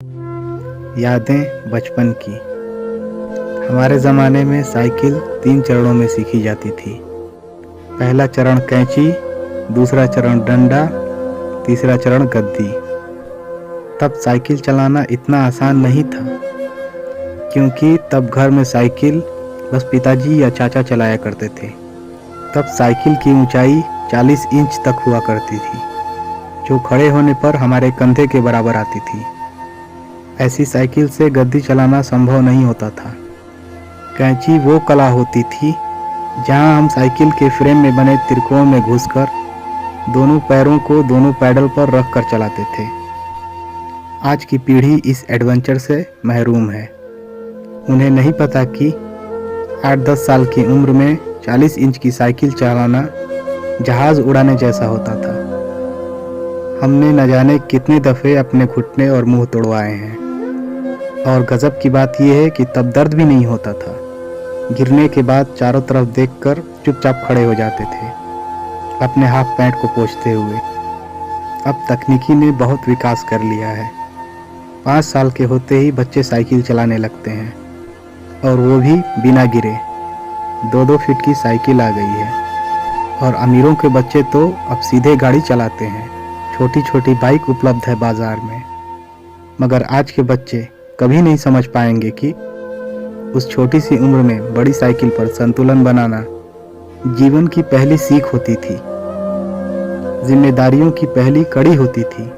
यादें बचपन की। हमारे ज़माने में साइकिल 3 चरणों में सीखी जाती थी। पहला चरण कैंची, दूसरा चरण डंडा, तीसरा चरण गद्दी। तब साइकिल चलाना इतना आसान नहीं था, क्योंकि तब घर में साइकिल बस पिताजी या चाचा चलाया करते थे। तब साइकिल की ऊंचाई 40 इंच तक हुआ करती थी, जो खड़े होने पर हमारे कंधे के बराबर आती थी। ऐसी साइकिल से गद्दी चलाना संभव नहीं होता था। कैंची वो कला होती थी जहां हम साइकिल के फ्रेम में बने त्रिकोण में घुसकर दोनों पैरों को दोनों पैडल पर रख कर चलाते थे। आज की पीढ़ी इस एडवेंचर से महरूम है। उन्हें नहीं पता कि 8-10 साल की उम्र में 40 इंच की साइकिल चलाना जहाज उड़ाने जैसा होता था। हमने न जाने कितने दफ़े अपने घुटने और मुंह तोड़वाए हैं। और गजब की बात यह है कि तब दर्द भी नहीं होता था। गिरने के बाद चारों तरफ देखकर चुपचाप खड़े हो जाते थे, अपने हाफ पैंट को पोंछते हुए। अब तकनीकी ने बहुत विकास कर लिया है। 5 साल के होते ही बच्चे साइकिल चलाने लगते हैं, और वो भी बिना गिरे। 2-2 फीट की साइकिल आ गई है। और अमीरों के बच्चे तो अब सीधे गाड़ी चलाते हैं। छोटी छोटी बाइक उपलब्ध है बाजार में। मगर आज के बच्चे कभी नहीं समझ पाएंगे कि उस छोटी सी उम्र में बड़ी साइकिल पर संतुलन बनाना जीवन की पहली सीख होती थी, जिम्मेदारियों की पहली कड़ी होती थी,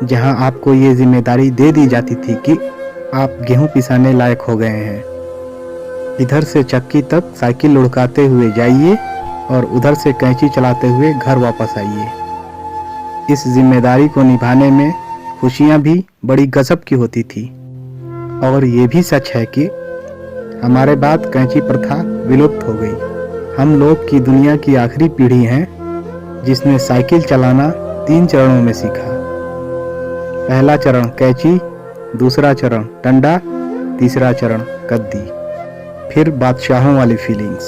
जहां आपको ये जिम्मेदारी दे दी जाती थी कि आप गेहूं पिसाने लायक हो गए हैं। इधर से चक्की तक साइकिल लुढ़काते हुए जाइए और उधर से कैंची चलाते हुए घर वापस आइए। इस जिम्मेदारी को निभाने में खुशियां भी बड़ी गजब की होती थी। और ये भी सच है कि हमारे बाद कैंची प्रथा विलुप्त हो गई। हम लोग की दुनिया की आखिरी पीढ़ी हैं जिसने साइकिल चलाना 3 चरणों में सीखा। पहला चरण कैंची, दूसरा चरण डंडा, तीसरा चरण गद्दी। फिर बादशाहों वाली फीलिंग्स।